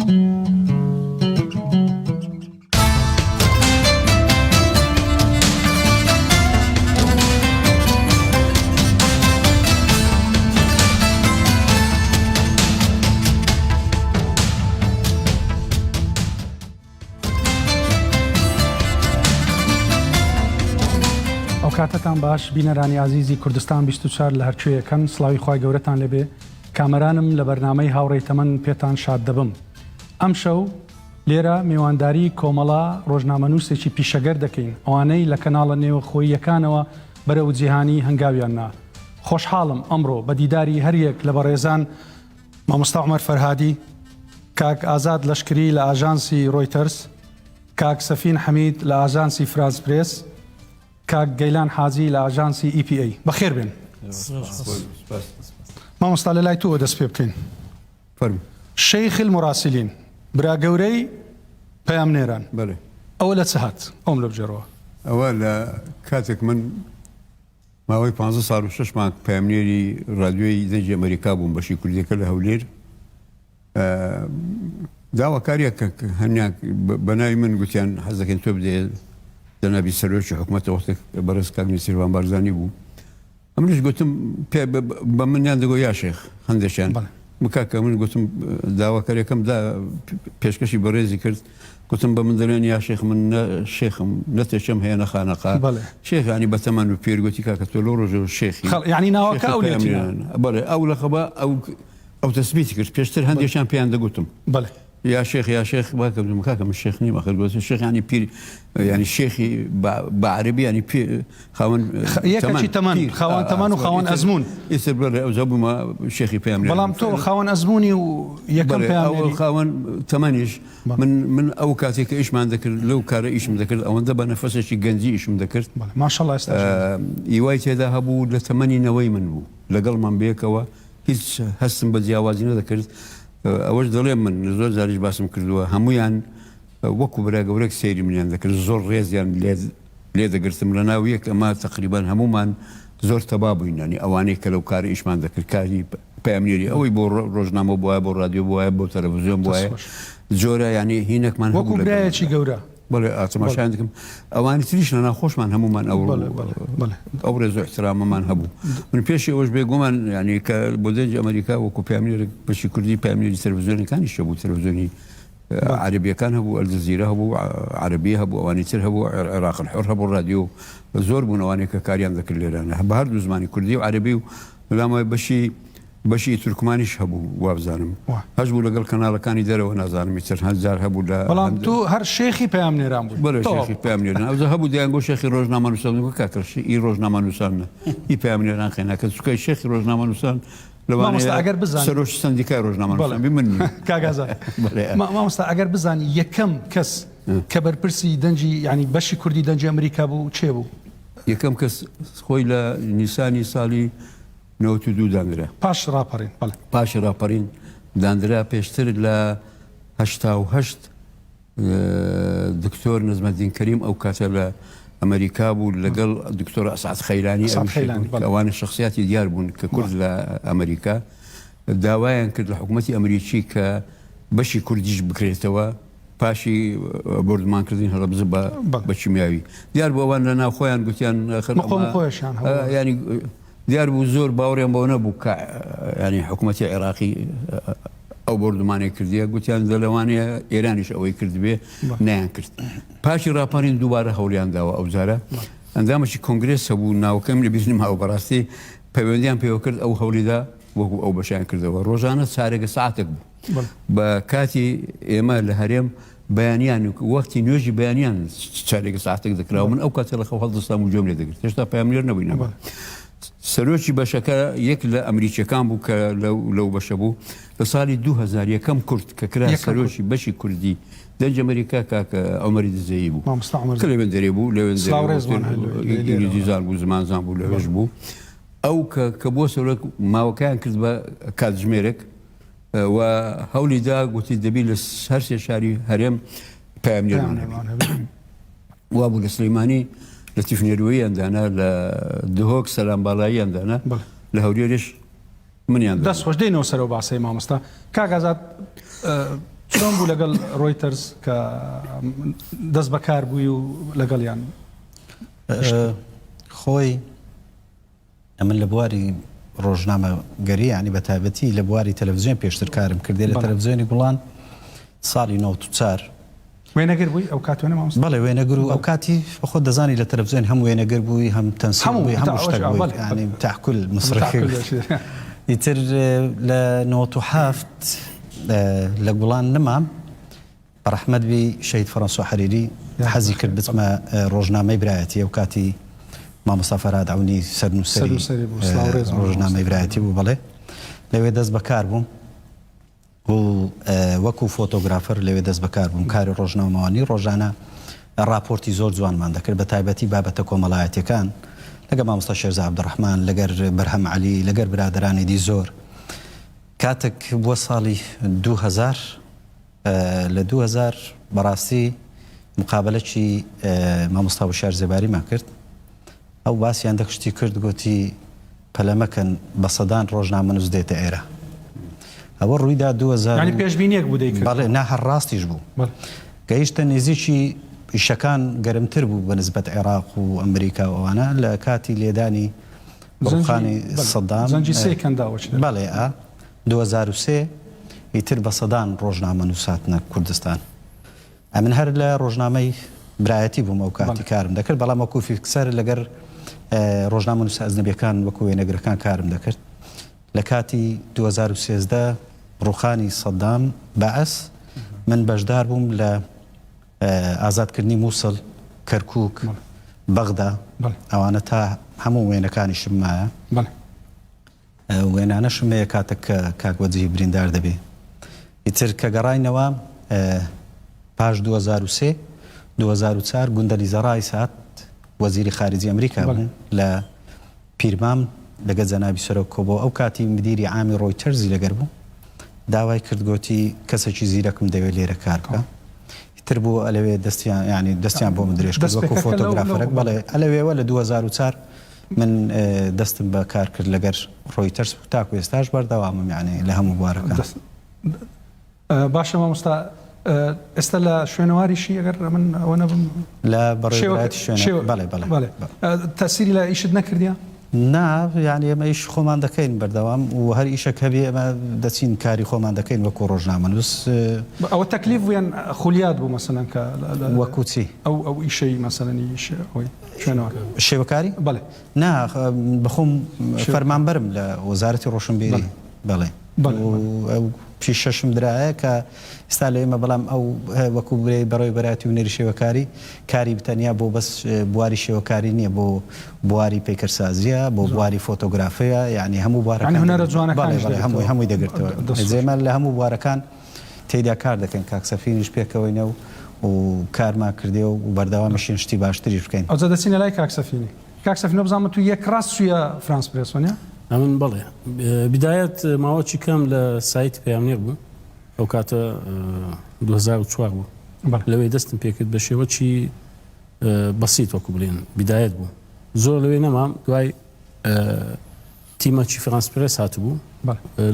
کاتتان باش بینەرانی عزیزی کوردستان 24 لە هەرکوێیەکەن سڵاوی خوای گەورەتان لێبێ کامەرانم لە بەرنامەی هاوڕێی تەمەن پێتان شاد دەبم. ئەم شەو لێرە میوانداری کۆمەڵا ڕۆژنامەنووسێکی پیشەگەر دەکەین ئەوانەی لە کەناڵە نێوەخۆییەکانەوە بەرەو جیهانی هەنگاویان نا. خۆشحاڵم ئەمڕۆ بە دیداری هەریەک لە بەڕێزان مامۆستا عومەر فەرهادی، کاک ئازاد لەشکری لە ئاژانسی ڕۆیتەرس، کاک سەفین حەمید لە ئاژانسی فرانس پرێس، کاک گەیلان حاجی لە ئاژانسی EPA. بەخێر بێن. مامۆستا لە لای تۆ دەست پێ بکەین. شەیخ المراسلین، برا گەورەی پەیامنێران، ئەوە لە چ هات؟ ئەوم لە بژێڕەوە. ئەوە لە کاتێک من ماوەی 15 ساڵ و 6 مانگ پەیامنێری ڕادیۆی دەنجی ئەمریکا بووم بەشی کوردیەکە لە هەولێر. داواکاریەک هەنیان بە ناوی من گوتیان حەز دەکەن تۆ بدەیت جەنابی سەرۆکی حکوومەتە وەختێک بەڕێز کاک سیروان بارزانی بوو. ئەمنیش گوتم بە منیان دەگۆ یا شێخ هەندێکیان مکاکە من گوتم داواکاریەکەم پێشکەشی بەڕێزی کرد، گوتم بە من دەڵێن یا شێخ من شێخم نەتێشەم هەیە نەخانەقا شێخانی بەتەمان و پێرگوتی کاکە تۆ لەو ڕۆژەوە شێخی یعنی ناوەکە ئەو بەڵێ ئەو لە خەبا ئەو تەسبیتی کرد پێشتر هەندێکیان پێیان دەگوتم یا شێخ باکەم کاکە من شێخ نیم ئەخر گوتی شێخ ینی پیر ینی شێخی بەعەرەبی ینی خاوەن یەکێکی تەمەن، خاوەن تەمەن و خاوەن ئەزمون. ئیتر بڵێ ئەوجا بوومە شێخی پەیامنێر. بەڵام تۆ خاوەن ئەزمونی و یەکەم پەیامنێری خاوەن تەمەنیش من ئەو کاتێککە ئیشمان دەکرد لەو کارە ئیشم دەکرد ئەوەندە بە نەفەسێکی گەنجی ئیشم دەکرد. ماشەڵڵا ئێستا ئیوای تێدا هەبوو لە تەمەنینەوەی من بوو لەگەڵمان بێکەوە هیچ هەستم بە جیاوازی نەدەکرد. ئەوەش دەڵێ من زۆر جاریش باسم کردووە هەمویان وەکو برا گەورەك سەیری منیان دەکرد زۆر ڕێزیان لێ دەگرتم لە ناو یەک ئەمە تقریبان هەمومان زۆر تەبا بووینانی ئەوانەی کە لەو کارە ئیشمان دەکرد کاری پەیامنێری ئەوەی بۆ ڕۆژنامە بووە بۆ ڕادیۆ بووە بۆ تەلەڤیزیۆن بووە جۆرە ینی هینێکمان وەکو برایەکی گەورە. بەڵێ ئاتەماشایان دەکەم ئەوانی تریش لە ناوخۆشمان هەمومان ئەو ڕێز و احترامەمان هەبوو. من پێشی ئەوەش بێگومان ینی کە بۆ دەنجی ئەمریکا وەکو پەیامنێر بەشی کوردی پەیامنێری تەلەڤیزیۆنەکانیش هەبوو، تەلەڤیزیۆنی عەرەبیەکان هەبوو، ئەلجەزیرە هەبوو، عەرەبی هەبوو، ئەوانی تر هەبوو، عێراق الحۆر هەبوو، ڕادیۆ زۆر بوون ئەوانەی کە کاریان دەکرد لێرانە بە هەردوو زمانی کوردی و عەرەبی و لەمای بەشی تورکمانیش هەبوو وابزانم هەش بوو لەگەڵ کەناڵەکانی دەرەوە نازانم ئیتر هەزار هەبوو لە بەڵام تۆ هەر شێخی پەیامنێران بوو. بەڵێ شێخی پەیامنێران ئەوجا هەبوو دەیانگۆ شێخی ڕۆژنامەنووسان کاکەشی ئی ڕۆژنامەنووسانە ئی پەیامنێران خێنا کە چووکەی شێخی ڕۆژنامەنووسان مامۆستا ئەگەر بزانین سەرۆکی سەندیکای ڕۆژنامەنووسان من کاگازاد مامۆستا ئەگەر بزانین یەکەم کەس کە بەرپرسی دەنجی ینی بەشی کوردی دەنجی ئەمریکا بوو چێ بوو؟ یەکەم کەس خۆی لە نیسانی ساڵی 92 دانرا پاش ڕاپەڕین پاش ڕاپەڕین دانرا پێشتر لە 88 دکتۆر نەزمەدین کەریم ئەو کاتە لە ئەمریکا بوو لەگەڵ دکتۆر ئەسعەد خەیرانی ئەوانە شخصیاتی دیار بوون کە کورد لە ئەمریکا داوایان کرد لە حکوومەتی ئەمریکی کە بەشی کوردیش بکرێتەوە پاشی بردمانکردین هەڵەبزە بە چیمیاوی دیار بۆ ئەوان لە ناو خۆیان گوتیان ینی دیار بوو زۆر باوەڕیان بۆ نەبوو کە ینی حکوومەتی عێراقی ئەو بردمانێک کردیە گوتیان دەلەوانەیە ئێرانیش ئەوەی کردبێ نیان کرد. پاشی ڕاپەڕین دووبارە هەوڵیان داوە ئەو جارە ئەندامەی کۆنگرێس هەبوو ناوەکەم لە بیرنم هاو بەڕاستی پەیوەندیان پێوە کرد ئەو هەوڵیدا وەکو ئەو بەشیان کردەوە ڕۆژانە چارێگە ساعتێک بوو بە کاتی ئێمە لە هەرێم بەیانیان وەختی نوێژی بەیانیان چارێگە ساعتێک دەکراوە من ئەو کاتە لە خەو هەڵدەستام و جۆم لێ دەگرت هێشتا پەیامنێر نەبووینەوە. سەرۆکی بەشەکە یەک لە ئەمریکیەکان بوو کە لەو بەشە بوو لە ساڵی 2000 یەکەم کورد کە کرا سەرۆکی بەشی کوردی دەنج ئەمریکا کاکە ئەومەری دزەیی بوو کە لەوێن دەرێ بوو لەوێن دیزان بوو زمانزان بوو لەوێش بوو ئەو کە بۆ سەرۆک ماوەکەیان کرد بە کاتژمێرێک و هەوڵیدا گوتی دەبی لە هەر سێ شاری هەرێم پەیامنێرمان وا بوو لە سلەیمانی لە تیفنێروەیەندانا لە دهۆک سەلام باڵاییاندانا لە هەورێرش منیان دەست خۆش دێنەوە سەرەوە باسەی مامۆستا کاگازاد چۆن بوو لەگەڵ ڕۆیتەرز کە دەست بەکار بووی و لەگەڵیان خۆی ئەمن لە بواری ڕۆژنامە گەری ینی بە تایبەتی لە بواری تەلەڤیزیۆن پێشتر کارم کردێ لە تەلەڤیزیۆنی گوڵان ساڵی 94 وێنەگر بووی ئەو کاتوێنە مامۆستا بەڵێ وێنەگر و ئەو کاتی بەخۆ دەزانی لە تەلەڤیزیۆن هەموو وێنەگر بووی هەم تەنسیم بووی هەموو شتێک بووی ینی تاحکول مسرەکە ئیتر لە 97 لە گوڵان نەمام بەڕەحمەت بی شەید فەرەنسۆ حەریری حەزی کرد بچمە ڕۆژنامەی برایەتی ئەو کاتی مامۆستا فەراد عەونی سەرنووسەری ڕۆژنامەی برایەتی بوو بەڵێ لەوێ دەست بەکار بووم و وەکو فۆتۆگرافەر لەوێ دەست بەکار بووم کاری ڕۆژنامەوانی ڕۆژانە راپۆرتی زۆر جوانمان دەکرد بە تایبەتی بابەتە کۆمەڵایەتیەکان لەگەڵ مامۆستا شێرزا عەبدوڕەحمان لەگەر بەرهەم عەلی لەگەر برادرانی دی زۆر کاتێک بووە ساڵی 2000 لە 2000 بەڕاستی مقابلەکی مامۆستا وشار زێباریمان کرد ئەو باسییان دەکشتی کرد گوتی پەلەمەکەن بە سەدان ڕۆژنامە نووس دێتە ئێرە ئەوە ڕوویدا 2000 ینی پێشبینیەک بوو دەیکرد بەڵێ ناهەر ڕاستیش بوو گەیشتە نێزیکی ئیشەکان گەرمتر بوو بە نسبەت عێراق و ئەمریکا ئەوانە لە کاتی لێدانی ڕوخانی سەدام زەنجی سێ کەنداوە بەڵێ 2003 ئیتر بە سەدان ڕۆژنامە نووساتنە کوردستان ئەمن هەر لە ڕۆژنامەی برایەتی بووم ئەو کاتی کارم دەکرد بەڵام وەکو فیکسەر لەگەر ڕۆژنامە نووسە ئەزنەبیەکان وەکو وێنەگرەکان کارم دەکرد لە کاتی 2013 ڕوخانی سەدام بەعەس من بەشدار بووم لە ئازادکردنی مووسڵ کەرکووک بەغدا ئەوانە تا هەموو وێنەکانی شمایە وێنانە شمەیە کاتێک کە کاکوەجی بریندار دەبێ ئیتر کە گەڕاینەوە پاش 2004 گوندەلی زەڕای سات وەزیری خارجی ئەمریکا بوون لە پیرمام لەگە جەنابی سەرۆک کۆبۆ ئەو کاتی مدیری عامی ڕۆیتەرزی لەگەر بوو داوای کرد گوتی کەسێکی زیرەکم دەوێت لێرە کار بکە ئیتر بوو ئەلەوێ دەستیان ینی دەستیان بۆ من درێژ کرد وەکو فۆتۆگرافەرێک بەڵێ ئەلەوێوە لە 2004 من دەستم بە کار کرد لەگەر ڕۆیتەرز تاکو ئێستاش بەردەوامم یعنی لە هەموو بوارەکان باشە مامۆستا ئێستا لە شوێنەواریشی ئەگەر من ئەوە نەبم لە بەڕێوەتی شوێنە بەڵێ تەسیری لە ئیشت نەکردیە؟ نا یعنی ئێمە ئیش خۆمان دەکەین بەردەوام و هەر ئیشەک هەبێ ئەمە دەچین کاری خۆمان دەکەین وەکو ڕۆژنامە نووس ئەوە تەکلیف بوویان خولیات بوو مەسەلەن کە وەکو چی ئەو ئیشەی مەسەلەنی شوێنەوە شێوەکاری بەڵێ نا بخۆم فەرمانبەرم لە وەزارەتی ڕۆشنبیری بەڵێ پیشەشم درایە کە ئێستا لە ئێمە بەڵام ئەو وەکو بەڕێوەی بەرایەتی و نێری شێوەکاری کاری بتەنیا بۆ بەس بواری شێوەکاری نییە بۆ بواری پێکەرسازیە بۆ بواری فۆتۆگرافەیە یعنی هەموو بوارەکان هونەرە جوانەکان هەمووی دەگرتەوە زێمە لە هەموو بوارەکان تێدا کار دەکەن کاکسەفینیش پێکەوەینە و کارمان کردێ و بەردەوامشین شتی باشتری بکەین ئەوجا دەچینە لای کاکسەفینی بزانمە تو یەک ڕاست سویە فرانس پرێسۆنیا ئەمن بەڵێ بدایەت ماوەچی کەم لە سایت پەیامنێر بوو ئەو کاتە 2004 بوو لەوەی دەستم پێکرد بە شێوەی بەسیت وەکو بڵێن بدایەت بوو زۆر لەوێ نەمام دوای تیمەکی فرانس پرێس هاتبوو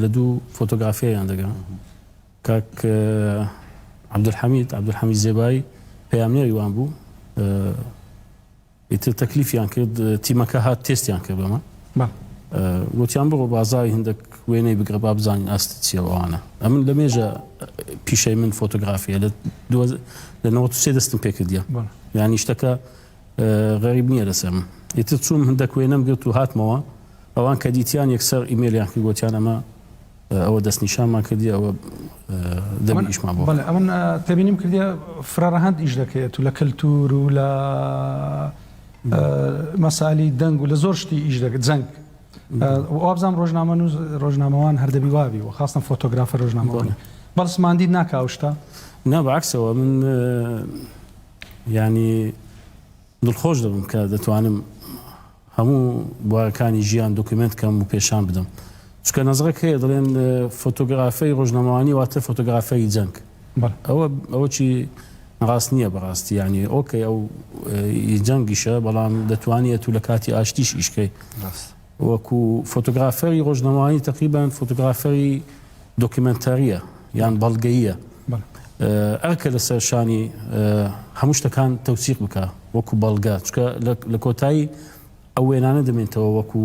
لە دوو فۆتۆگرافیایان دەگەن کاک عەبدولحەمید زێبایی پەیامنێری وان بوو ئیتر تەکلیفیان کرد تیمەکە هات تێستیان کرد بەمە گوتیان بڕۆ بازاوی هەندێک وێنەی بگرە با بزانین ئاستی چیەوەوانە ئەمن لە مێژە پیشەی من فۆتۆگرافیە لە 93 دەستم پێکردیە یانی شتەکە غەریب نییە لەسەر من ئیتر چووم هەندێک وێنەم گرت و هاتمەوە ئەوان کە دیتیان یەکسەر ئیمێلیان کرد گوتیان ئەمە ئەوە دەستنیشانمان کردی ئەوە دەبی ئیشمان بۆ ئەمن تێبینیم کردیە فراڕەهەند ئیش دەکەێت و لە کەلتور و لە مەسالی دەنگ و لە زۆر شتی ئیش دەکەێت جەنگ وابزانام ڕۆژنامەوان هەردەبی وابی و خاستن فۆتۆگرافە ڕۆژنامەوانی بەڵسماندی ناکاوشتا نا بەعکسەوە من ینی دڵخۆش دەبم کە دەتوانم هەموو بوارەکانی ژیان دۆکیمنت کەم و پێشان بدەم چکە نەزڕێک هەیە دەڵێن فۆتۆگرافەی ڕۆژنامەوانی واتە فۆتۆگرافەی جەنگ ئەوە چی ڕاست نییە بەڕاستی ینی ئۆکەی ئەو جەنگیشە بەڵام دەتوانێت و لە کاتی ئاشتیش ئیشکەی وەکو فۆتۆگرافەری ڕۆژنامەوانی تقریبان فۆتۆگرافەری دۆکیمنتاریە یان بەڵگەییە ئەکە لەسەر شانی هەموو شتەکان تەوسیق بکە وەکو بەڵگە چکە لە کۆتایی ئەو وێنانە دەمێنێتەوە وەکو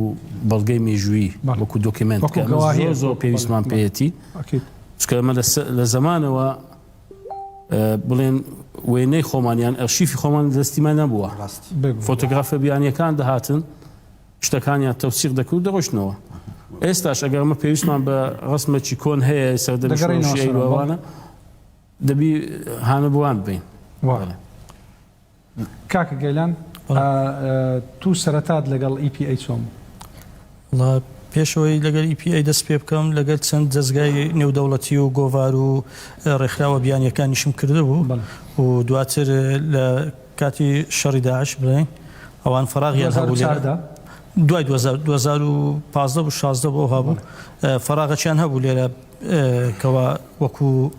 بەڵگەی مێژووی وەکو دۆکیمنت زۆر پێویستمان پێیەتی چکە ئەمە لە زەمانەوە بڵێن وێنەی خۆمانیان ئەرشیفی خۆمان دەستیمان نەبووە فۆتۆگرافە بیانیەکان دەهاتن شتەکانیان تەوسیق دەکرد دەڕۆشتنەوە ئێستاش ئەگەر ئەمە پێویستمان بە ڕسمێکی کۆن هەیە سەردەمشیوانە دەبی هانە بوان بین کاکە گەیلان تو سەرەتات لەگەڵ EPA چۆم پێشەوەی لەگەڵ EPA دەست پێ بکەم لەگەڵ چەند جەزگای نێودەوڵەتی و گۆڤار و ڕێکخراوە بیانیەکانیشم کردبوو و دواتر لە کاتی شەڕی داعش بڵێن ئەوان فەراغیان هەبوو دوای 2015 و 16 بۆ هەبوو فەراغەچیان هەبوو لێرە کەوا وەکو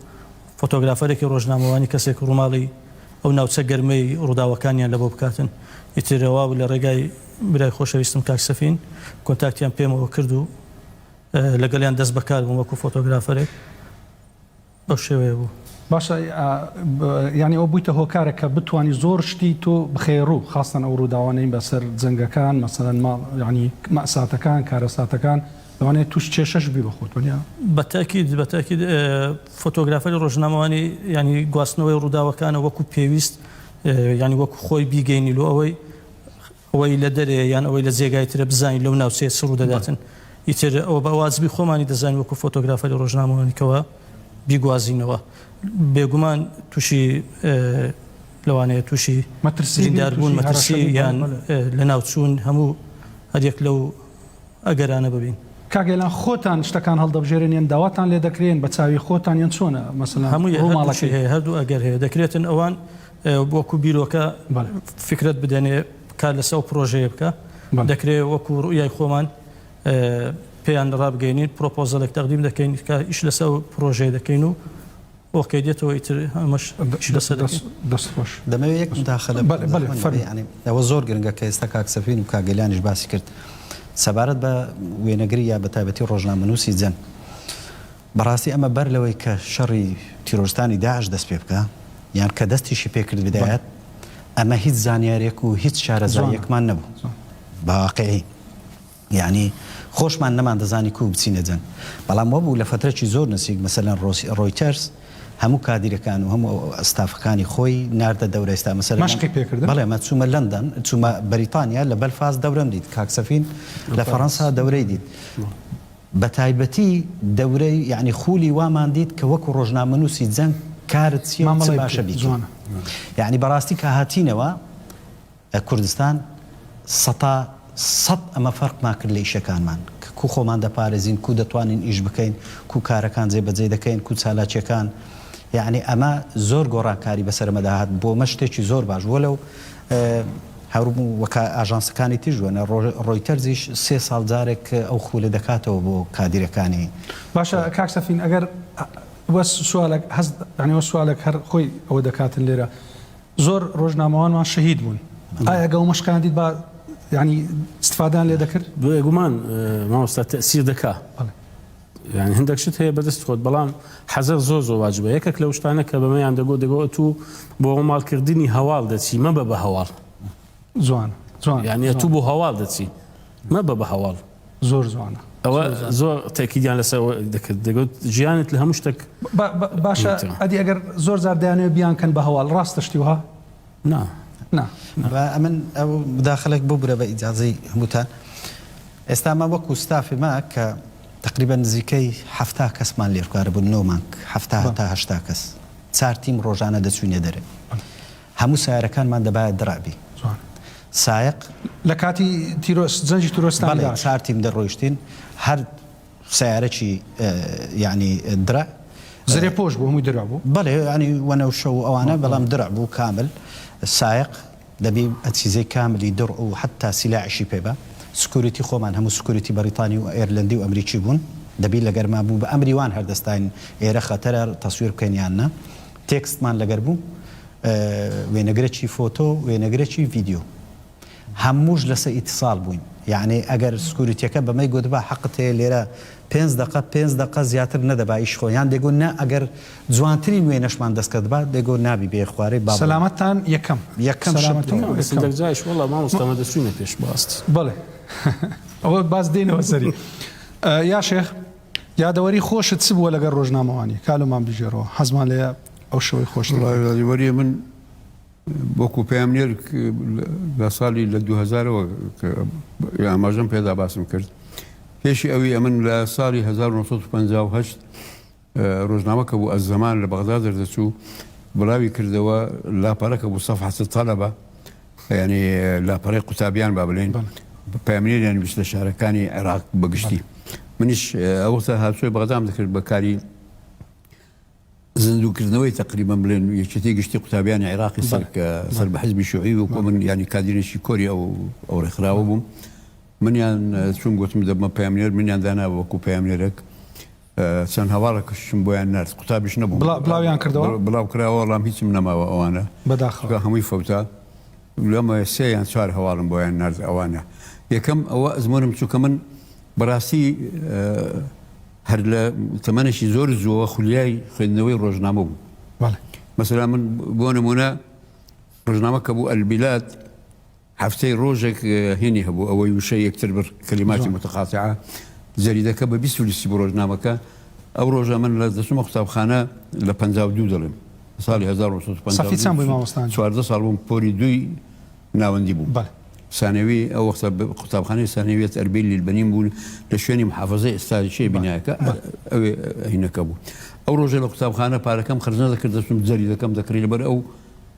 فۆتۆگرافەرێکی ڕۆژنامەوانی کەسێک ڕووماڵی ئەو ناوچە گەرمەی ڕووداوەکانیان لەبۆ بکاتن ئیترەوە لە ڕێگای برای خۆشەویستم کاکسەفین کۆنتاکتیان پێمەوە کرد و لەگەڵیان دەست بەکار بووم وەکو فۆتۆگرافەرێک بەو شێوەیە بوو باشە ینی ئەو بوویتە هۆکارە کە بتوانانی زۆر شتی تۆ بخێڕوو خاستن ئەو ڕووداوانەی بەسەر جەنگەکان مەسەرەن ینی مەساتەکان کارەساتەکان لەوانەیە توش کێشەش بی بەخۆت وەنیا بەتاکید فۆتۆگرافەری ڕۆژنامەوانی ینی گواستنەوەی ڕووداوەکانە وەکو پێویست ینی وەکو خۆی بیگەینی لۆ ئەوەی لە دەرێ یان ئەوەی لە جێگای ترە بزانین لەو ناوچەیە چ ڕوو دەداتن ئیتر ئەوە بە واجبی خۆمانی دەزانین وەکو فۆتۆگرافەری ڕۆژنامەوانیکەوە بیگوازینەوە بێگومان تووشی لەوانەیە تووشی مەترسیداربوون مەترسی یان لە ناوچوون هەموو هەرێک لەو ئەگەرانە ببین کاگەلان خۆتان شتەکان هەڵدەبژێرێنیان داواتان لێ دەکرێن بە چاوی خۆتان یان چۆنە مەسەلا هەمووی هەیە هەردوو ئەگەر هەیە دەکرێتن ئەوان وەکو بیرۆکە فکرت بدەنێ کار لەسەر ئەو پرۆژەیە بکە دەکرێت وەکو ڕوویای خۆمان پێیان ڕابگەینین پرۆپۆزەلێک تەقدیم دەکەین کە ئیش لەسەر پرۆژەیە دەکەین و ئۆکەی دێتەوە ئیتر هەمەش لەسەر دەستخۆش دەمەوێت یەک مداخلە ئەوە زۆر گرنگە کە ئێستا کاکسەفین و کاگەلیانیش باسی کرد سەبارەت بە وێنەگری یا بە تایبەتی ڕۆژنامەنووسی جەن بەڕاستی ئەمە بەر لەوەی کە شەڕی تیرۆریستانی داعش دەست پێ بکە یان کە دەستیشی پێکرد بدایەت ئەمە هیچ زانیارێک و هیچ شارەزاییەکمان نەبوو باقعی یعنی خۆشمان نەمان دەزانی کو بچینە جەن بەڵام وە بوو لە فترەی زۆر نزیک مەسەلەن ڕۆیتەرز هەموو کادیرەکان و هەموو ئەستافەکانی خۆی ناردە دەورە ئێستا مەسەلەن مەشقی پێکردن بەڵێ مە چوومە لەندەن چوومە بەریتانیا لە بەلفاز دەورەم دیت کاکسەفین لە فەڕەنسا دەورەی دیت بە تایبەتی دەورەی یعنی خولی وامان دیت کە وەکو ڕۆژنامەنووسی جەنگ کارت چی باشە بیکەن یعنی بەڕاستی کە هاتینەوە کوردستان سەد ئەمە فەرقمان کرد لە ئیشەکانمان کو خۆمان دەپارێزین کو دەتوانین ئیش بکەین کو کارەکان جێبەجێ دەکەین کو چالاکیەکان یعنی ئەمە زۆر گۆڕانکاری بەسەرمەدا هات بۆ مە شتێکی زۆر باش وە لەو هەروو وەکە ئاژانسەکانی تیژوەنە ڕۆیتەرزیش 3 ساڵ جارێک ئەو خولە دەکاتەوە بۆ کادیرەکانی باشە کاکسەفین ئەگەر وە سوالێک هەست ینی وە سوالێک هەر خۆی ئەوە دەکاتن لێرە زۆر ڕۆژنامەوانمان شەهید بوون ئایا ئەگە و مەشقیان دیت بە ینی استفادان لێ دەکرد بێگومان مامۆستا تەسیر دەکا یعنی هەندێک شت هەیە بەدەست خۆت بەڵام حەزەر زۆر واجبە یەکێک لەو شتانە کە بەمەیان دەگۆت و بۆ ماڵکردنی هەواڵ دەچی مەبە بە هەواڵ جوان یعنی تو بۆ هەواڵ دەچی مەبە بە هەواڵ زۆر جوانە ئەوە زۆر تاکیدیان لەسەر دەکرد دەگوت ژیانت لە هەموو شتێک باشە ئەدی ئەگەر زۆر زار دەیانەوە بیانکەن بە هەواڵ ڕاستە شتی وها نا ئەمن ئەو مداخلێک بۆ برە بە ئیجازەی هەمووتان ئێستا مە وەکو ستافی ما کە تقریبا نزیکەی 7 کەسمان لێرکارە بوون نۆمانک 7 تا 8 کەس 4 تیم ڕۆژانە دەچوینە دەرێ هەموو سیارەکانمان دەبایە درابی سایق لە کاتی جەنجی تیرۆستان 4 تیم دەڕۆیشتین هەر سیارەکی یعنی درە زرێ پۆش بوو هەمووی درا بوو بەڵێ ینی وەنە شەو ئەوانە بەڵام درع بوو کامل سایق دەبی ئەچیزەی کاملی دڕ و حتا سیلاعشی پێبە سکوریتی خۆمان هەموو سکوریتی بەریتانی و ئێرلندی و ئەمریکی بوون دەبی لە گەرما بوو بە ئەمریوان هەردەستین ئێرە خەتەرە تەسویر بکەینیاننا تێکستمان لەگەر بوو وێنەگرێکی فۆتۆ وێنەگرێکی ڤیددیو هەمووش لەسەر ئیتیساڵ بووین یعنی ئەگەر سکوریتیەکە بەمەی گوتبا حەقت هەیە لێرە 5 دقە زیاتر نەدەبا ئیش خۆیان دەگوت نە ئەگەر جوانترین وێنەشمان دەستکەت با دەگوت نابی بێ خوارەی با سەلامەتتان یەکەم دەجایش وڵا مامۆستامە دەچوینە پێش باست بڵێ ئەوە باز دێنەوە سەری یا شێخ یادەوەری خۆشت چ بووە لەگەر ڕۆژنامەوانی کالۆمان بژێرەوە حەزمان لێ ئەو شەوەی خۆش یادەوەری من وەکو پێمنێر لە ساڵی لە 2000ەوە ئاماژەم پێدا باسم کرد پێشی ئەوی ئەمن لە ساڵی 1958 ڕۆژنامەکە بوو ئەزەمان لە بەغدا دەردەچوو بڵاوی کردەوە لاپەرەکە بوو سەفحەت تەلەبە ینی لاپەڕی قوتابیان با بڵێن پامنێریان ویست لە شارەکانی عێراق بەگشتی منیش ئەوەتە هاتووی بەغدام دەکرد بە کاری زندوکردنەوەی تقریبا بڵێن یەکێتی گشتی قوتابیانی عێراقی سەر بە حزبی شیوعی وەکو من ینی کادرێکی کۆری ئەو ڕێکخراوە بووم منیان چون گوتم دەبمە پامنێر منیان دانا وەکو پامنێرێک چەند هەواڵەکەشم بۆیان نرد قوتابیش نەبوو بڵاویان کردەوە بڵاو کراوە وەڵام هیچم نەماوە ئەوانە بەداخەوە هەمووی فەوتا لەمە 3 یان 4 هەواڵم بۆیان نرد ئەوانە یەکەم ئەوە ئەزمۆنم چووکە من بەڕاستی هەر لە تەمەنێکی زۆر زووە خولیای خوێندنەوەی ڕۆژنامە بوو مەسەلا من بۆ نمونە ڕۆژنامەکە بوو ئەلبیلاد هەفتەی ڕۆژێک هێنی هەبوو ئەوەی وشە یەکتر بر کەلیماتی متقاطعە جەریدەکە بە 20 لیستی بۆ ڕۆژنامەکە ئەو ڕۆژە من لە دەچوومە قوتابخانە لە 52 دەڵێم ساڵی 1950 ساڵ بووم پۆری 2 ناوەندی بوو ثانوی ئەو وەختە قوتابخانەی ثانویەت ئەربیلی البەنین بوو لە شوێنی محافەزەی ئێستاریچەی بینایەکە ئەوێ هینەکە بوو ئەو ڕۆژە لە قوتابخانە پارەکەم خرج نەدەکرد دەچوم جەریدەکەم دەکڕی لەبەر ئەو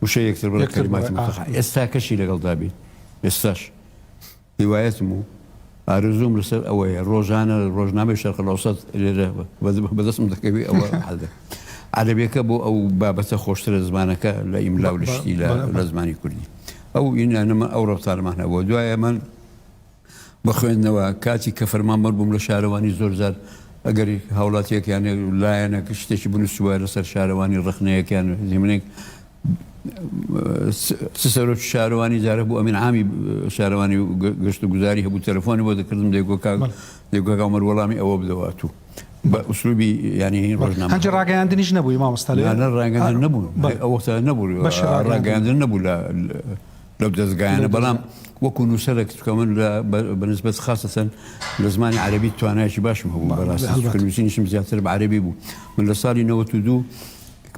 وشە یەکتر بەر کەلیماتی متقاطعە ئێستا کەشی لەگەڵدا بێت ئێستاش هیوایەتم و ئارزوم لەسەر ئەوەیە ڕۆژانە ڕۆژنامەی شەرق الأوسط لێرە بەدەستم دەکەوێت ئەوە حەڵدە عەرەبیەکە بۆ ئەو بابەتە خۆشترە زمانەکە لە ئیملا و لشتی لە زمانی کوردی ئەو ئینانەمە ئەو ڕەفتارمان هەبووە دوایە من بە خوێندنەوە کاتی کە فەرمانبەر بووم لە شارەوانی زۆر زار ئەگەری هاوڵاتیەکیان لایەنە شتێکی بنووسوە لەسەر شارەوانی ڕخنەیەکیان زیمنێک سەرۆک شارەوانی جارە بوو ئەمین عامی شارەوانی گەشت و گوزاری هەبوو تەلەفۆنی بۆ دەکردم دەیگۆ کاومەر وەڵامی ئەوە بدەواتوو بە ئوسلوبی ینی ڕۆژنامە هەنجە ڕاگەیاندنیش نەبووی مامۆستا ڕاگەاندن نەبوو ئەوەختە نەبوو ڕاگەاندن نەبوو لەو دەستگایانە بەڵام وەکو نووسەرێک کە من بەنسبەت خاصەتەن لە زمانی عەرەبی توانایەکی باشم هەبوو بەڕاستی نووسینیشم زیاتر بە عەرەبی بوو من لە ساڵی 92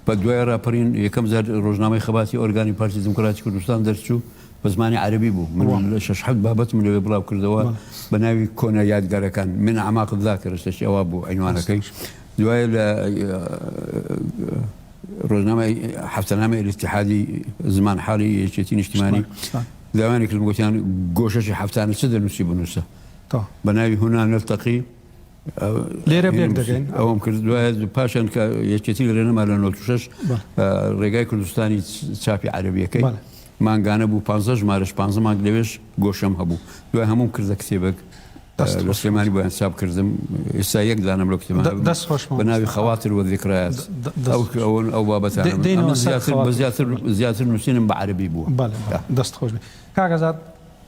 بە دوای ڕاپەڕین یەکەم زار ڕۆژنامەی خەباتی ئۆرگانی پارتی دموکراتی کوردستان دەرچوو بە زمانی عەرەبی بوو من لە 6 بابەتم لەوێ بڵاو کردەوە بە ناوی کۆنە یادگارەکان من ئەعماق الذاکرە شتێکی ئەوە بوو عنوانەکەی دوای لە ڕۆژنامەی هەفتەنامەی الاتحادی زمان حاڵی یەکێتی نیشتیمانی داوانی کردم گوتیان گۆشەی هەفتانە چ دەنووسی بنووسە بە ناوی هونا نەلتەقی لێرە بێک دەگەین ئەوم کرد دوایە پاشان کە یەکێتی لەێنەما لە 96 ڕێگای کوردستانی چاپی عەرەبیەکەی مانگانە بوو 15 ژمارەش 15 مانگ لەوێش گۆشەم هەبوو دوای هەموم کردە کتێبێک لە سلێمانی بۆیان چاپ کردم ئێستا یەک دانم لە کتێبە بە ناوی خەواتر و ذیکرایات ئەو بابەتانە زیاتر نووسینم بە عەرەبی بووە دەست خۆش بێ کاکەزاد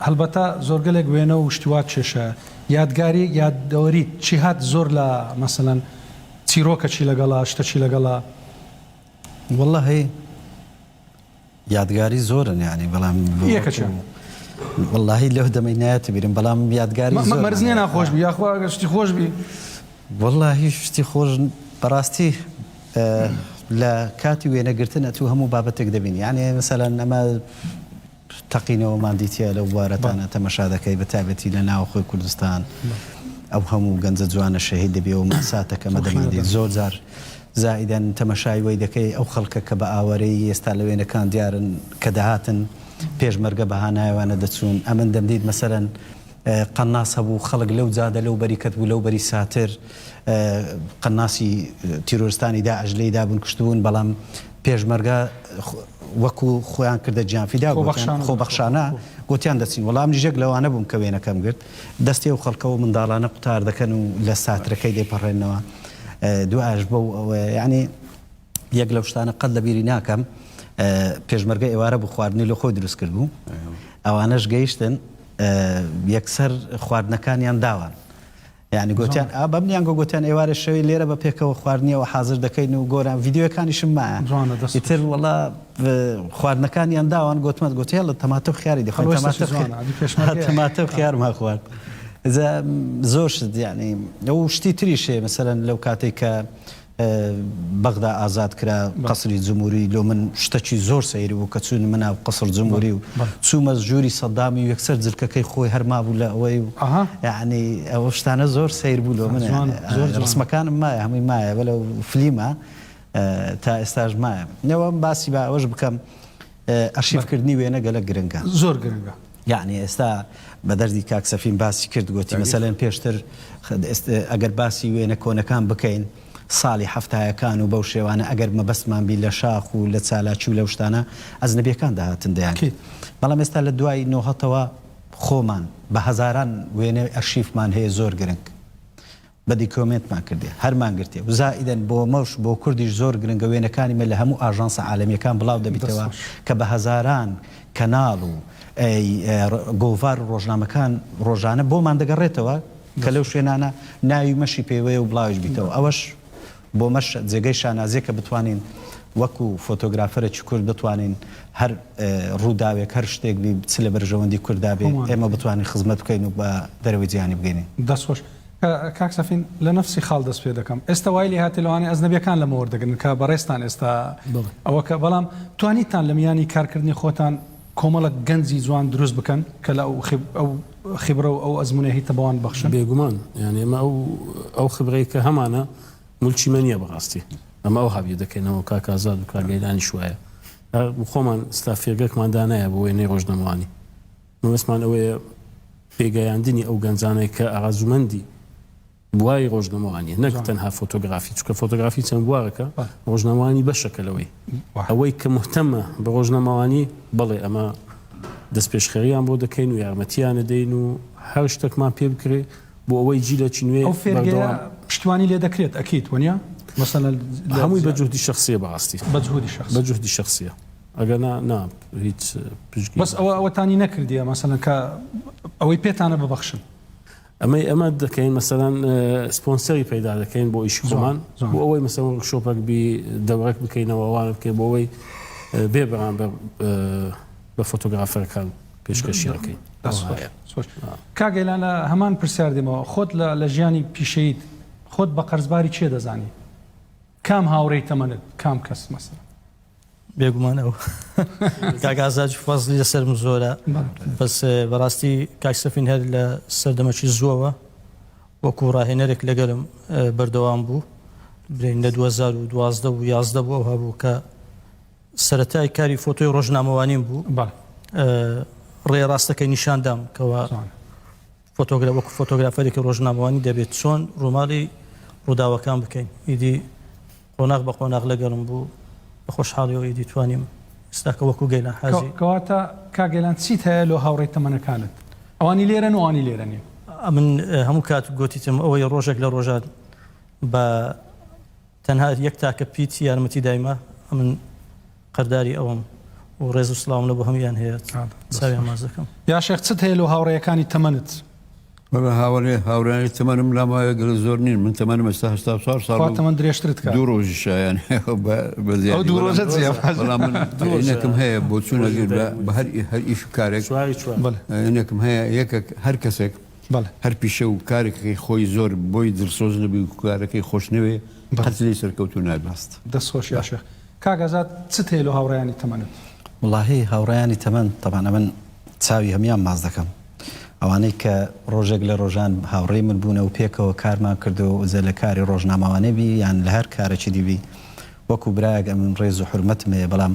هەلبەتە زۆرگەلێک وێنە و شتیوات چێشە یادگاری یاددەوەری چی هات زۆر لە مەسەلەن چیرۆکەچی لەگەڵا شتەچی لەگەڵا والله یادگاری زۆرن یعنی بەڵام یەکەچە واللهی لەو دەمەی نایەتە بیرم بەڵام یادگاری مەرز نییە ناخۆش بی یاخوا شتی خۆش بی واللهی شتی خۆش بەڕاستی لە کاتی وێنەگرتن ئەتوو هەموو بابەتێک دەبین یعنی مەسەلەن ئەمە تەقینەوەمان دیتە لەو وارەتانە تەمەشا دەکەی بە تایبەتی لە ناوخۆی کوردستان ئەو هەموو گەنجە جوانە شەهید دەبێ و ماساتەکەمە دەماندێت زۆر جار زائیدەن تەمەشای وەی دەکەی ئەو خەڵکە کە بە ئاوەرەی ئێستا لە وێنەکان دیارن کە دەهاتن پێشمەرگە بەهانایوانە دەچوون ئەمن دەمدید مەسەرەن قەناس هەبوو خەڵک لەو جادە لەو بەری کەت بوو لەو بەری ساتر قەناسی تیرۆرستانی داعش لێی دابوون کشتبوون بەڵام پێشمەرگە وەکو خۆیان کردە گیانفیدا خۆبەخشانە گوتیان دەچین وەڵام نژێک لەوانە بووم کە وێنەکەم گرت دەستی و خەڵکەوە منداڵانە قوتار دەکەن و لە ساترەکەی دێپەڕێنەوە دوایش بەو ینی یەک لەو شتانە قەت لە بیری ناکەم پێشمەرگە ئێوارە بوو خواردنی لە خۆی دروست کرد بوو ئەوانەش گەیشتن یەکسەر خواردنەکانیان داوان یعنی گوتیان بەمنیان گوتیان ئێوارە شەوی لێرە بە پێکەوە خواردنیەوە حاضر دەکەین و گۆران ڤیددیوەکانیشم مایە ئیتر وەڵا خواردنەکانیان داوان گوتمە گوتیان لە تەماتە خیاری دەخۆین تەماتە خیارما خوارد زۆر یعنی ئەو شتی تریشێ مەسەرەن لەو کاتێک کە بەغدا ئازاد کرا قەسری جمهوری لۆ من شتێکی زۆر سەیری بوو کە چوون منە قەسر جمهوری و چوومە ژووری سەدامی و یەکسەر جرکەکەی خۆی هەرما بوو لە ئەوەی و یعنی ئەوە شتانە زۆر سیر بوو لۆ من ڕسمەکانم مایە هەمووی مایە بەلە فلیمە تا ئێستاژ مایە نەوە باسی بە ئەوەش بکەم ئەرشیڤکردنی وێنە گەلە گرنگە زۆر گرنگە یعنی ئێستا بە دەردی کاک سەفین باسی کرد گوتی مەسەلەن پێشتر ئەگەر باسی وێنە کۆنەکان بکەین ساڵی هەفتایەکان و بەو شێوانە ئەگەر مەبەستمان بی لە شاخ و لە چالاکی و لەو شتانە ئەزنەبیەکان داهاتن دەیان بەڵام ئێستا لە دوای نۆهەتەوە خۆمان بە هەزاران وێنە ئەرشیفمان هەیە زۆر گرنگ بەدی کۆمنتمان کردێ هەرمان گرتێ و زائیدەن بۆ مەوش بۆ کوردیش زۆر گرنگە وێنەکانی مە لە هەموو ئاژانسە عالەمیەکان بڵاو دەبیتەوە کە بە هەزاران کەناڵ و گۆڤار ڕۆژنامەکان ڕۆژانە بۆمان دەگەڕێتەوە کە لەو شوێنانە ناوی مەشی پێوەیە و بڵاوش بیتەوە ئەوەش بۆ مەش جێگەی شانازیە کە بتوانین وەکو فۆتۆگرافەرێکی کورد بتوانین هەر ڕووداوێک هەر شتێک بی چ لە بەرژەوەندی کوردابێ ئێمە بتوانین خزمەت بکەین و بە دەرەوەی جیهانی بگەینێ دەستخۆش کاک سەفین لە نەفسی خاڵ دەست پێ دەکەم ئێستا وای لێ هاتی لەوانەیە ئەزنەبیەکان لەمە وەردەگرن کە بەڕێستان ئێستا ئەوە کە بەڵام توانیتان لە میانی کارکردنی خۆتان کۆمەڵک گەنجی جوان دروست بکەن کە لە ئەو خبرە و ئەو ئەزمونە هیتە بەوان بەخشن بێگومان یعنی ئێمە ئەو خبرەی کە هەمانە مولچیمە نییە بەڕاستی ئەمە ئەو هاویە دەکەینەوە کاکازاد و کاگەیلانی شوایە خۆمان ستافێگەکمان دانایە بۆ وێنەی ڕۆژنەمەوانی مەبەستمان ئەوەیە پێگەیاندنی ئەو گەنجانەی کە ئاغازومەندی بواری ڕۆژنەمەوانی نەک تەنها فۆتۆگرافی چونکە فۆتۆگرافی چەند بوارەکە ڕۆژنەمەوانی بەشەکە لەوەی ئەوەی کە مهتەمە بە ڕۆژنەمەوانی بەڵێ ئەمە دەست پێشخەریان بۆ دەکەین و یارمەتیانە دەین و هەر شتێکمان پێ بکرێ بۆ ئەوەی جیلەکی نوێ پشتیوانی لێ دەکرێت ئەکیت وەنیا مەسەلەن هەمووی بەجهودی شخصیە بەڕاستی بەجهودی شخصیە ئەگەر نا هیچ بەس ئەوەتانی نەکردیە مەسەلەن کە ئەوەی پێتانە ببەخشن ئەمە دەکەین مەسەلەن سپۆنسەری پەیدا دەکەین بۆ ئیشی خۆمان بۆ ئەوەی مەسەلەن شۆپێک بی دەورێک بکەینەوە ئەوانە بکەین بۆ ئەوەی بێ بەرامبەر بە فۆتۆگرافەرەکان پێشکەشی دەکەین کاگەیلان لە هەمان پرسیار دێمەوە خۆت لە ژیانی پیشەیت خۆت بە قەرزباری چێ دەزانی کام هاوڕێی تەمەنت کام کەس مەسەڵەن بێگومانەوە کاگازاج فەزلی لەسەرم زۆرە بەس بەڕاستی کاک سەفین هەر لە سەردەمەکی زووەوە وەکو ڕاهێنەرێک لەگەرم بەردەوام بوو برین لە 2012 و 11 بوو ئەو هەبوو کە سەرەتای کاری فۆتۆی ڕۆژنامەوانیم بوو ڕێ ڕاستەکەی نیشاندام کەەوە وەکو فۆتۆگرافەرێکی ڕۆژنامەوانی دەبێت چۆن ڕووماڵی ڕووداوەکان بکەین ئیدی قۆناغ بە قۆناغ لەگەڵم بوو بە خۆشحاڵیەوە ئیدی توانیم ئێستاکە وەکو گەیلان حەزی کەواتە کاگەیلان چیت هەیە لۆ هاوڕێی تەمەنەکانت ئەوانی لێرەن و ئەوانی لێرەنی من هەموو کات گوتیتم ئەوەی ڕۆژێک لە ڕۆژان بە تەنها یەک تاکە پیت یارمەتی دایما من قەرداری ئەوم و ڕێز و سڵاوم لە بۆ هەمویان هەیە چاویان ماز دەکەم یا شێخ چت هەیە لۆ هاوڕێیەکانی تەمەنت هاوڕێی تەمەنم لامایە گەل زۆر نین من تەمەنم ئێستا 84 ساڵ تەمەن درێژترت کە دوو ڕۆژی شایان دوو ڕۆژت منەکەم هەیە بۆ چوونەگیر بە هەر ئیش و کارێک نەکەم هەیە یەکە هەر کەسێک هەر پیشە و کارێکی خۆی زۆر بۆی دڵسۆز نەبی و کارەکەی خۆش نەوێ قەت لێی سەرکەوتو ناباست دەستخۆش یا شێخ کاگازات چت هەیە لۆ هاوڕێیانی تەمەنت وڵاهی هاوڕێیانی تەمەن تەبانە من چاوی هەمیان ماز دەکەم ئەوانەی کە ڕۆژێک لە ڕۆژان هاوڕێی من بوونە و پێکەوە کارمان کردو و زە لە کاری ڕۆژنامەوانێ بی یان لە هەر کارێکی دیبی وەکو برایەک من ڕێز و حرمەتم هەیە بەڵام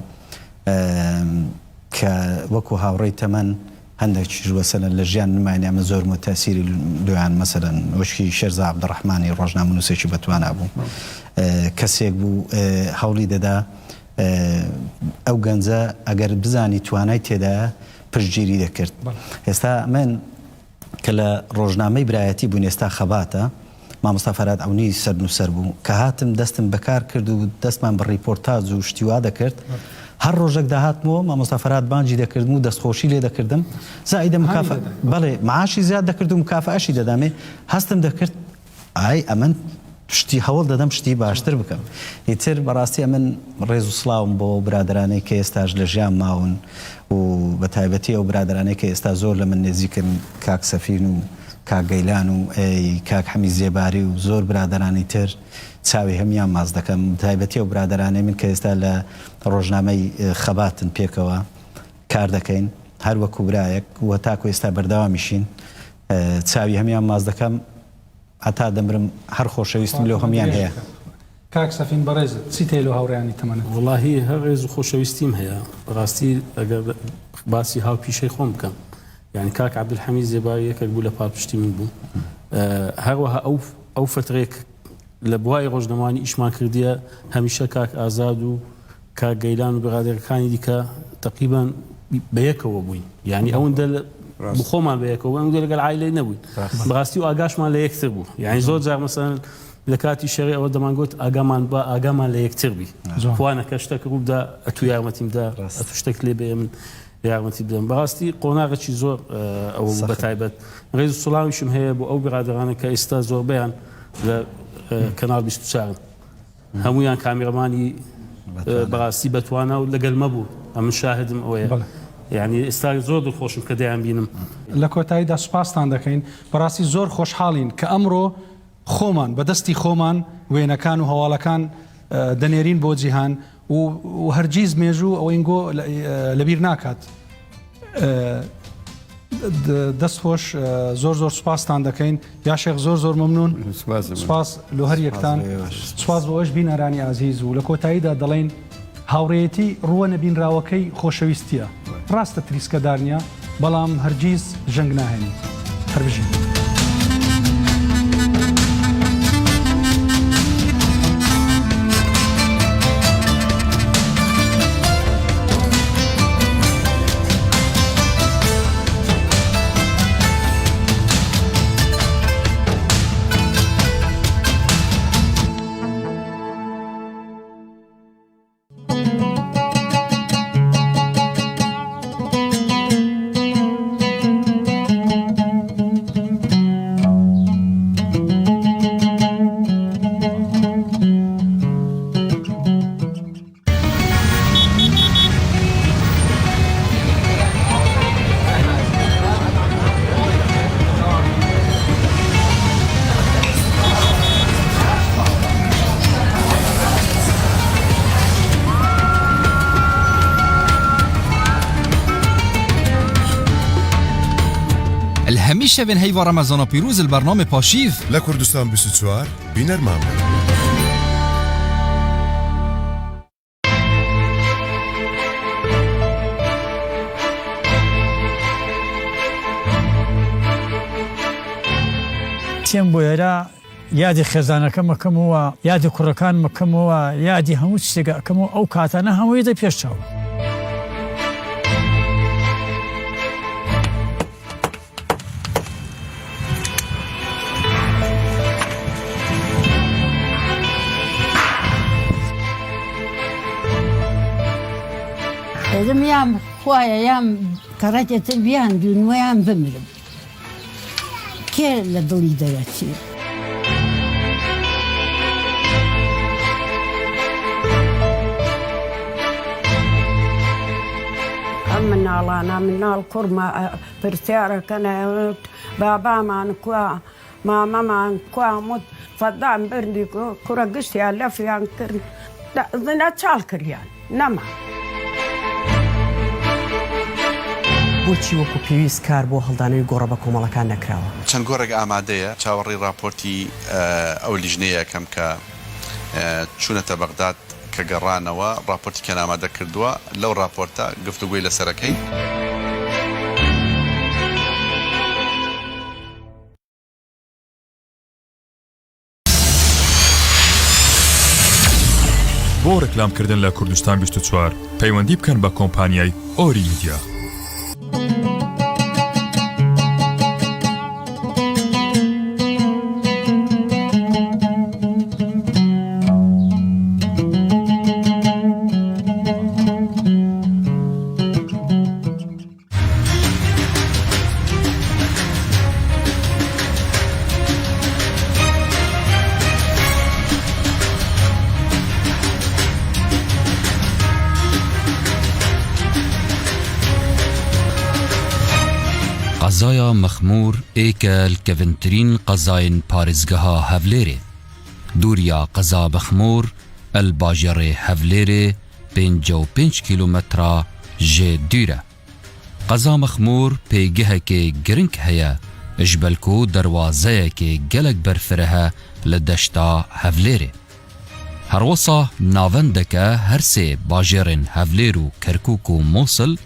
کە وەکو هاوڕێی تەمەن هەندێکی وەسەلەن لە ژیان نماینێ ئەمە زۆر تەسیری لۆیان مەسەلەن وشکی شێرزا عەبدوڕەحمانی ڕۆژنامە نووسێکی بەتوانا بوو کەسێک بوو هەوڵی دەدا ئەو گەنجە ئەگەر بزانی توانای تێدا پشتگیری دەکرد ئێستا من کە لە ڕۆژنامەی برایەتی بوون ئێستا خەباتە مامۆستا فەراد ئەونی سەر نووسەر بوو کە هاتم دەستم بەکار کرد و دەستمان بە ڕیپۆرتاژ و شتیوا دەکرد هەر ڕۆژێک داهاتمەوە مامۆستا فەرهاد بانگی دەکردم و دەستخۆشی لێ دەکردم زائیدە بەڵێ معاشی زیاد دەکرد و مکافەئەشی دەدامێ هەستم دەکرد ئای ئەمن شتی هەوڵ دەدەم شتی باشتر بکەم ئیتر بەڕاستی ئەمن ڕێز و سڵاوم بۆ برادرانەی کە ئێستاش لە ژیان ماون و بە تایبەتی ئەو برادرانەی کە ئێستا زۆر لە من نێزیکن کاک سەفین و کاک گەیلان و کاک حەمی زێباری و زۆر برادرانی تر چاوی هەمیان ماز دەکەم تایبەتی ئەو برادرانەی من کە ئێستا لە ڕۆژنامەی خەباتن پێکەوە کار دەکەین هەر وەکو برایەک وە تاکو ئێستا بەردەوامیشین چاوی هەمیان ماز دەکەم هەتا دەمرم هەر خۆشەویستم لەو هەمیان هەیە کاک سەفین بەڕێز چی تێ لە هاوڕێیانی تەمەنە وڵاهی هەر ڕێز و خۆشەویستیم هەیە ڕاستی ئەگەر باسی هاو پیشەی خۆم بکەم یعنی کاک عەبدولحەمید زێباری یەکێک بوو لە پاڵپشتی من بوو هەروەها ئەو فترێک لە بوای ڕۆژنەمانی ئیشمان کردیە هەمیشە کاک ئازاد و کاک گەیلان و برادەرەکانی دیکە تقریبان بەیەکەوە بووین یعنی ئەوەندە بخۆمان بەیەکەوە ئەوەندە لەگەڵ عایلەی نەبووین بەڕاستی و ئاگاشمان لە یەکتر بوو یعنی زۆر جار مەسەڵەن لە کاتی شەڕی ئەوە دەمانگوت ئاگامان لە یەکتر بی خوانە کە شتێک ڕووبدا ئەتوو یارمەتیمدا ئەتوو شتێک لێ بێ من یارمەتی بدەم بەڕاستی قۆناغێکی زۆر ئەوە بەتایبەت ڕێز و سڵاویشم هەیە بۆ ئەو برادرانە کە ئێستا زۆربەیان لە کەناڵ 24 هەمویان کامیرەمانی بەڕاستی بەتوانە و لەگەڵمە بوو ئەمن شاهدم ئەوەیە یعنی ئێستا زۆر دڵخۆشم کە دەیان بینم لە کۆتاییدا سوپاسان دەکەین بەڕاستی زۆر خۆشحاڵین کە ئەمڕۆ خۆمان بەدەستی خۆمان وێنەکان و هەواڵەکان دەنێرین بۆ جیهان و هەرگیز مێژوو ئەوەنگۆ لەبیر ناکات دەست خۆش زۆر زۆر سوپاسان دەکەین یا شێخ زۆر مەمنون سوپاس لە هەر یەکتان سوپاس بۆ ئەوش بینەرانی عەزیز و لە کۆتاییدا دەڵێن هاوڕێیەتی ڕووە نەبینراوەکەی خۆشەویستیە ڕاستە تریسکەدار نیە بەڵام هەرگیز ژەنگ ناهێنی هەربژین همیشه بین هیوا رمضان و پیروز البرنامه پاشیف لکردستان 24 بینر مامن تیم بویرا یادی خێزانەکە مەکەمەوە یادی کوڕەکان مەکەمەوە یادی هەموو شتێکەکەمەوە ئەو کاتانە هەمووی دە پێشچاو دەم یام خوایە یام کەڕێتێتر بیان دوونوەیان بمرم کێ لە دڵی دەوێتی ئەم مناڵانە مناڵ کوڕمە پرسیارەکەنە بابامان کووە مامەمان کواموت فەدان بردی کوڕە گشتیان لەفیان کرد زنە چاڵ کردیان نەما بۆچی وەکو پێویست کار بۆ هەڵدانەوەی گۆڕە بە کۆمەڵەکان نەکراوە چەند گۆڕێک ئامادەیە چاوەڕێی راپۆرتی ئەو لیژنەیە یەکەم کە چوونەتە بەغداد کە گەڕانەوە راپۆرتی کە ئامادە کردووە لەو راپۆرتە گفتوگوی لەسەرەکەی بۆ ڕێکلامکردن لە کوردستان 24 پەیوەندی بکەن بە کۆمپانیای ئۆری میدیا. قزايا مخمور ايكا الكفنترين قزاين باريزغها هفليري دوريا قزا مخمور الباجري هفليري 55 كيلومترا جي دوره قزا مخمور بيجهكي جرنك هيا اجبلكو دروازيكي جلق برفرها لدشتا هفليري هروسا نافندكا هرسي باجرين هفليرو كركوكو موصل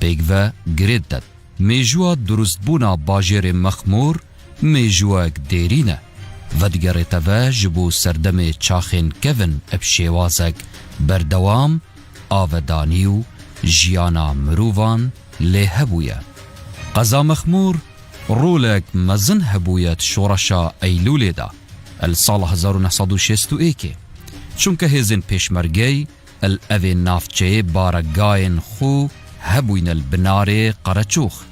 بيجفا جريدت ميجوا دروستبونا باجر مخمور ميجوا ديرينا ودگرتوا جبو سردم چاخين كيفن ابشيوازك بردوام آودانيو جيانا مروفان لهبويا قزا مخمور رولك مزن هبويت شورشا ايلولي دا الصالة 1961 چونك هزن پیشمرگي الأوي نافچه بارگاين خو هبوين البناري قرچوخ